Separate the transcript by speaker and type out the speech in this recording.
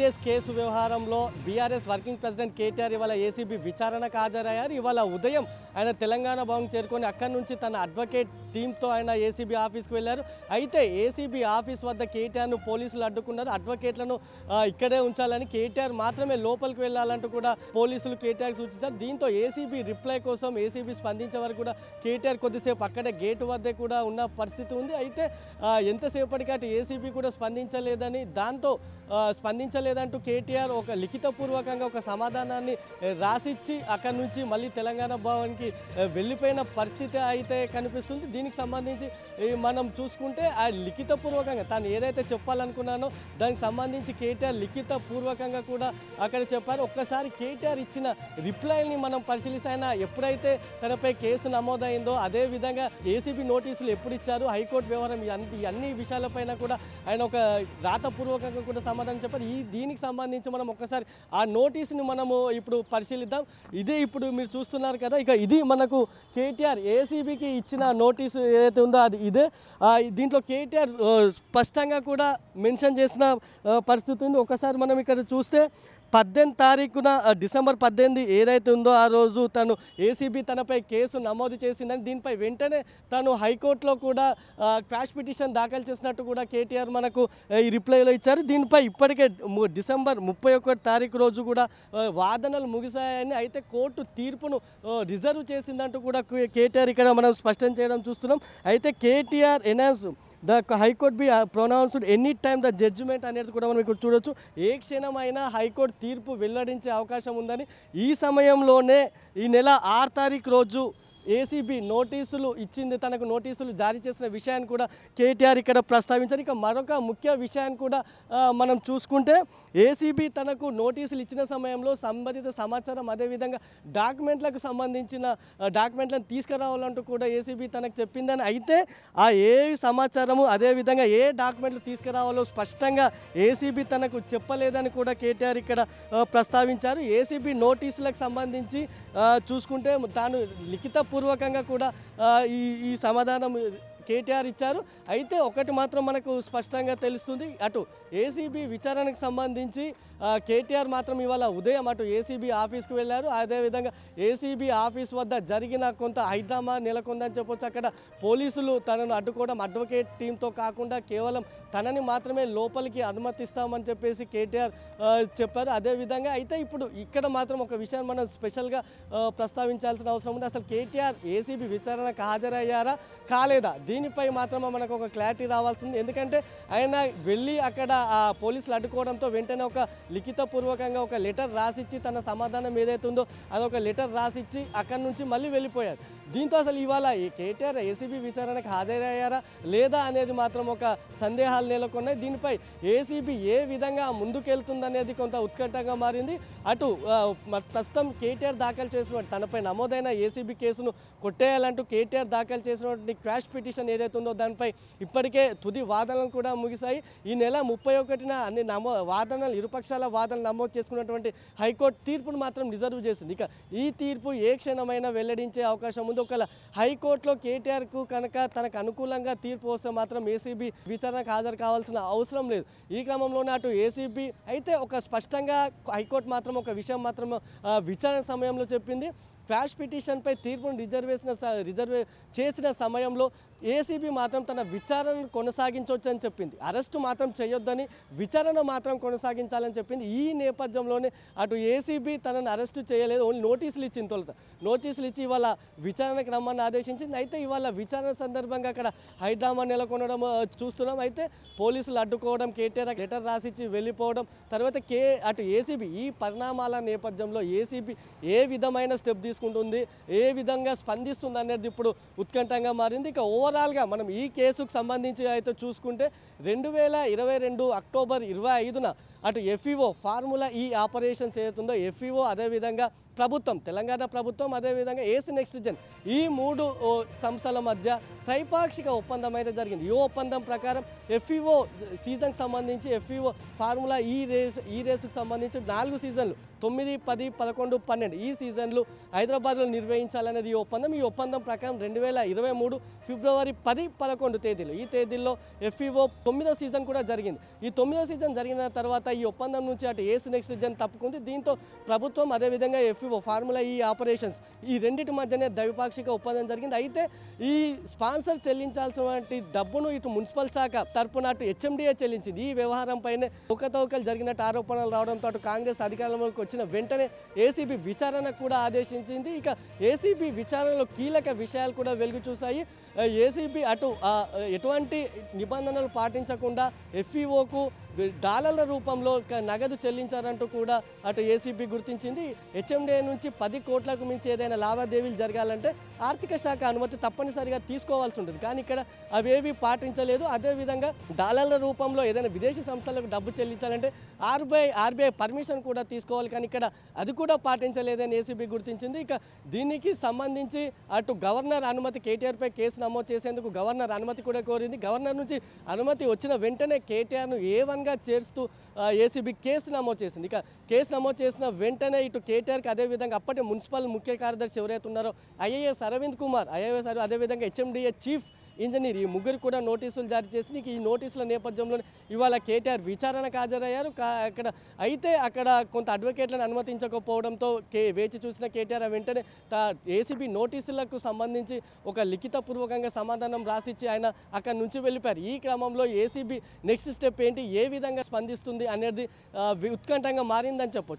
Speaker 1: TGS case వ్యవహారంలో BRS working president KTR ఇవాళ ACB విచారణకు హాజరయ్యారు. ఇవాళ ఉదయం ఆయన తెలంగాణ భవన్ చేరుకొని అక్కడి నుంచి తన అడ్వకేట్ టీంతో ఆయన ఏసీబీ ఆఫీస్కి వెళ్ళారు. అయితే ఏసీబీ ఆఫీస్ వద్ద కేటీఆర్ను పోలీసులు అడ్డుకున్నారు. అడ్వకేట్లను ఇక్కడే ఉంచాలని, కేటీఆర్ మాత్రమే లోపలికి వెళ్ళాలంటూ కూడా పోలీసులు కేటీఆర్ సూచించారు. దీంతో ఏసీబీ రిప్లై కోసం ఏసీబీ స్పందించే వరకు కూడా కేటీఆర్ కొద్దిసేపు అక్కడే గేటు వద్దే కూడా ఉన్న పరిస్థితి ఉంది. అయితే ఎంతసేపటికి అటు ఏసీబీ కూడా స్పందించలేదని, దాంతో స్పందించలేదంటూ కేటీఆర్ ఒక లిఖితపూర్వకంగా ఒక సమాధానాన్ని రాసిచ్చి అక్కడి నుంచి మళ్ళీ తెలంగాణ భవన్కి వెళ్ళిపోయిన పరిస్థితి అయితే కనిపిస్తుంది. దీనికి సంబంధించి మనం చూసుకుంటే ఆ లిఖితపూర్వకంగా తాను ఏదైతే చెప్పాలనుకున్నానో దానికి సంబంధించి కేటీఆర్ లిఖితపూర్వకంగా కూడా అక్కడ చెప్పారు. ఒక్కసారి కేటీఆర్ ఇచ్చిన రిప్లైని మనం పరిశీలిస్తే ఆయన ఎప్పుడైతే తనపై కేసు నమోదైందో అదే విధంగా ఏసీబీ నోటీసులు ఎప్పుడు ఇచ్చారు, హైకోర్టు వ్యవహారం, ఈ అన్ని విషయాలపైన కూడా ఆయన ఒక రాతపూర్వకంగా కూడా సమాధానం చెప్పారు. దీనికి సంబంధించి మనం ఒక్కసారి ఆ నోటీసుని మనము ఇప్పుడు పరిశీలిద్దాం. ఇదే ఇప్పుడు మీరు చూస్తున్నారు కదా, ఇక ఇది మనకు కేటీఆర్ ఏసీబీకి ఇచ్చిన నోటీసు ఏదైతే ఉందో అది ఇదే. దీంట్లో కేటీఆర్ స్పష్టంగా కూడా మెన్షన్ చేసిన పరిస్థితి ఉంది. ఒకసారి మనం ఇక్కడ చూస్తే 18 తారీఖున డిసెంబర్ 18 ఏదైతే ఉందో ఆ రోజు తను ఏసీబీ తనపై కేసు నమోదు చేసిందని, దీనిపై వెంటనే తను హైకోర్టులో కూడా క్వాష్ పిటిషన్ దాఖలు చేసినట్టు కూడా కేటీఆర్ మనకు ఈ రిప్లైలో ఇచ్చారు. దీనిపై ఇప్పటికే డిసెంబర్ 31 తారీఖు రోజు కూడా వాదనలు ముగిశాయని, అయితే కోర్టు తీర్పును రిజర్వ్ చేసిందంటూ కూడా కేటీఆర్ ఇక్కడ మనం స్పష్టం చేయడం చూస్తున్నాం. అయితే KTR announce the high court be pronounced any time the judgement అనేది కూడా మనం ఇక్కడ చూడొచ్చు. ఏ క్షణమైనా హైకోర్టు తీర్పు వెల్లడించే అవకాశం ఉందని, ఈ సమయంలోనే ఈ నెల 6 తారీఖు రోజు ఏసీబీ నోటీసులు ఇచ్చింది, తనకు నోటీసులు జారీ చేసిన విషయాన్ని కూడా కేటీఆర్ ఇక్కడ ప్రస్తావించారు. ఇక మరొక ముఖ్య విషయాన్ని కూడా మనం చూసుకుంటే ఏసీబీ తనకు నోటీసులు ఇచ్చిన సమయంలో సంబంధిత సమాచారం, అదేవిధంగా డాక్యుమెంట్లకు సంబంధించిన డాక్యుమెంట్లను తీసుకురావాలంటూ కూడా ఏసీబీ తనకు చెప్పిందని, అయితే ఆ ఏ సమాచారము అదేవిధంగా ఏ డాక్యుమెంట్లు తీసుకురావాలో స్పష్టంగా ఏసీబీ తనకు చెప్పలేదని కూడా కేటీఆర్ ఇక్కడ ప్రస్తావించారు. ఏసీబీ నోటీసులకు సంబంధించి చూసుకుంటే తాను లిఖితపూర్వకంగా కూడా ఈ సమాధానం కేటీఆర్ ఇచ్చారు. అయితే ఒకటి మాత్రం మనకు స్పష్టంగా తెలుస్తుంది, అటు ఏసీబీ విచారణకు సంబంధించి కేటీఆర్ మాత్రం ఇవాళ ఉదయం అటు ఏసీబీ ఆఫీస్కి వెళ్ళారు. అదేవిధంగా ఏసీబీ ఆఫీస్ వద్ద జరిగిన కొంత హైడ్రామా నెలకొందని చెప్పొచ్చు. అక్కడ పోలీసులు తనను అడ్డుకోవడం, అడ్వకేట్ టీంతో కాకుండా కేవలం తనని మాత్రమే లోపలికి అనుమతిస్తామని చెప్పేసి కేటీఆర్ చెప్పారు. అదేవిధంగా అయితే ఇప్పుడు ఇక్కడ మాత్రం ఒక విషయాన్ని మనం స్పెషల్గా ప్రస్తావించాల్సిన అవసరం ఉంది. అసలు కేటీఆర్ ఏసీబీ విచారణకు హాజరయ్యారా కాలేదా, దీనిపై మాత్రమే మనకు ఒక క్లారిటీ రావాల్సింది. ఎందుకంటే ఆయన వెళ్ళి అక్కడ పోలీసులు అడ్డుకోవడంతో వెంటనే ఒక లిఖితపూర్వకంగా ఒక లెటర్ రాసిచ్చి తన సమాధానం ఏదైతే ఉందో అదొక లెటర్ రాసిచ్చి అక్కడి నుంచి మళ్ళీ వెళ్ళిపోయారు. దీంతో అసలు ఇవాళ ఈ కేటీఆర్ ఏసీబీ విచారణకు హాజరయ్యారా లేదా అనేది మాత్రం ఒక సందేహాలు నెలకొన్నాయి. దీనిపై ఏసీబీ ఏ విధంగా ముందుకెళ్తుందనేది కొంత ఉత్కంఠంగా మారింది. అటు ప్రస్తుతం కేటీఆర్ దాఖలు చేసిన తనపై నమోదైన ఏసీబీ కేసును కొట్టేయాలంటూ కేటీఆర్ దాఖలు చేసినటువంటి క్వాష్ పిటిషన్ ఏదైతే ఉందో దానిపై ఇప్పటికే తుది వాదనలు కూడా ముగిశాయి. ఈ నెల 31న అన్ని వాదనలు ఇరుపక్షాల వాదనలు నమోదు చేసుకున్నటువంటి హైకోర్టు తీర్పును మాత్రం రిజర్వ్ చేసింది. ఇక ఈ తీర్పు ఏ క్షణమైనా వెల్లడించే అవకాశం ఉంది. ఒకవేళ హైకోర్టులో కేటీఆర్కు కనుక తనకు అనుకూలంగా తీర్పు వస్తే మాత్రం ఏసీబీ విచారణకు హాజరు కావాల్సిన అవసరం లేదు. ఈ క్రమంలోనే అటు ఏసీబీ అయితే ఒక స్పష్టంగా హైకోర్టు మాత్రం ఒక విషయం మాత్రం విచారణ సమయంలో చెప్పింది. క్వాష్ పిటిషన్పై తీర్పును రిజర్వ్ చేసిన సమయంలో ఏసీబీ మాత్రం తన విచారణను కొనసాగించవచ్చని చెప్పింది. అరెస్టు మాత్రం చేయొద్దని, విచారణ మాత్రం కొనసాగించాలని చెప్పింది. ఈ నేపథ్యంలోనే అటు ఏసీబీ తనను అరెస్టు చేయలేదు, ఓన్లీ నోటీసులు ఇచ్చింది. తొలుత నోటీసులు ఇచ్చి ఇవాళ విచారణకు రమ్మని ఆదేశించింది. అయితే ఇవాళ విచారణ సందర్భంగా అక్కడ హైడ్రామా నెలకొనడం చూస్తున్నాం. అయితే పోలీసులు అడ్డుకోవడం, కేటీఆర్ లెటర్ రాసిచ్చి వెళ్ళిపోవడం, తర్వాత అటు ఏసీబీ ఈ పరిణామాల నేపథ్యంలో ఏసీబీ ఏ విధమైన స్టెప్ తీసుకుంటుంది, ఏ విధంగా స్పందిస్తుంది అనేది ఇప్పుడు ఉత్కంఠంగా మారింది. ఇక ఓవరాల్గా మనం ఈ కేసుకు సంబంధించి అయితే చూసుకుంటే 2022 అక్టోబర్ 25న అటు ఎఫ్ఈఓ ఫార్ములా ఈ ఆపరేషన్స్ ఏదైతుందో ఎఫ్ఈఓ అదేవిధంగా ప్రభుత్వం, తెలంగాణ ప్రభుత్వం, అదేవిధంగా ఏసీ నెక్స్ట్ జెన్, ఈ 3 సంస్థల మధ్య త్రైపాక్షిక ఒప్పందం అయితే జరిగింది. ఈ ఒప్పందం ప్రకారం ఎఫ్ఈఓ సీజన్కి సంబంధించి ఎఫ్ఈఓ ఫార్ములా ఈ రేసుకు సంబంధించి 4 సీజన్లు 9, 10, 11, 12 ఈ సీజన్లు హైదరాబాద్లో నిర్వహించాలనేది ఈ ఒప్పందం. ఈ ఒప్పందం ప్రకారం 2023 ఫిబ్రవరి 10, 11 తేదీలు, ఈ తేదీల్లో ఎఫ్ఈఓ 9వ సీజన్ కూడా జరిగింది. ఈ 9వ సీజన్ జరిగిన తర్వాత ఈ ఒప్పందం నుంచి అటు ఏసీ నెక్స్ట్ జెన్ తప్పుకుంది. దీంతో ప్రభుత్వం అదేవిధంగా ఎఫ్ఈఓ ఫార్ములా ఈ ఆపరేషన్స్ ఈ రెండింటి మధ్యనే ద్వైపాక్షిక ఒప్పందం జరిగింది. అయితే ఈ స్పాన్సర్ చెల్లించాల్సిన డబ్బును ఇటు మున్సిపల్ శాఖ తరపున అటు హెచ్ఎండిఏ చెల్లించింది. ఈ వ్యవహారంపైనే అవకతవకలు జరిగినట్టు ఆరోపణలు రావడంతో అటు కాంగ్రెస్ అధికారంలోకి వచ్చిన వెంటనే ఏసీబీ విచారణకు కూడా ఆదేశించింది. ఇక ఏసీబీ విచారణలో కీలక విషయాలు కూడా వెలుగు చూశాయి. ఏసీబీ అటు ఎటువంటి నిబంధనలు పాటించకుండా ఎఫ్ఈఓకు డాలర్ల రూపంలో నగదు చెల్లించారంటూ కూడా అటు ఏసీబీ గుర్తించింది. హెచ్ఎండిఏ నుంచి 10 కోట్లకు మించి ఏదైనా లావాదేవీలు జరగాలంటే ఆర్థిక శాఖ అనుమతి తప్పనిసరిగా తీసుకోవాల్సి ఉంటుంది, కానీ ఇక్కడ అవేవి పాటించలేదు. అదేవిధంగా డాలర్ల రూపంలో ఏదైనా విదేశీ సంస్థలకు డబ్బు చెల్లించాలంటే ఆర్బీఐ పర్మిషన్ కూడా తీసుకోవాలి, కానీ ఇక్కడ అది కూడా పాటించలేదని ఏసీబీ గుర్తించింది. ఇక దీనికి సంబంధించి అటు గవర్నర్ అనుమతి, కేటీఆర్పై కేసు నమోదు చేసేందుకు గవర్నర్ అనుమతి కూడా కోరింది. గవర్నర్ నుంచి అనుమతి వచ్చిన వెంటనే కేటీఆర్ను A1గా చేరుస్తూ ఏసీబీ కేసు నమోదు చేసింది. ఇక కేసు నమోదు చేసిన వెంటనే ఇటు కేటీఆర్కి అదేవిధంగా అప్పటి మున్సిపల్ ముఖ్య కార్యదర్శి ఎవరైతే ఉన్నారో ఐఏఎస్ అరవింద్ కుమార్, అదేవిధంగా హెచ్ఎండిఏ చీఫ్ ఇంజనీర్, ఈ ముగ్గురు కూడా నోటీసులు జారీ చేసింది. ఈ నోటీసుల నేపథ్యంలో ఇవాళ కేటీఆర్ విచారణకు హాజరయ్యారు. అక్కడ కొంత అడ్వకేట్లను అనుమతించకపోవడంతో వేచి చూసిన కేటీఆర్ వెంటనే ఏసీబీ నోటీసులకు సంబంధించి ఒక లిఖితపూర్వకంగా సమాధానం రాసిచ్చి ఆయన అక్కడి నుంచి వెళ్ళిపోయారు. ఈ క్రమంలో ఏసీబీ నెక్స్ట్ స్టెప్ ఏంటి, ఏ విధంగా స్పందిస్తుంది అనేది ఉత్కంఠంగా మారిందని చెప్పొచ్చు.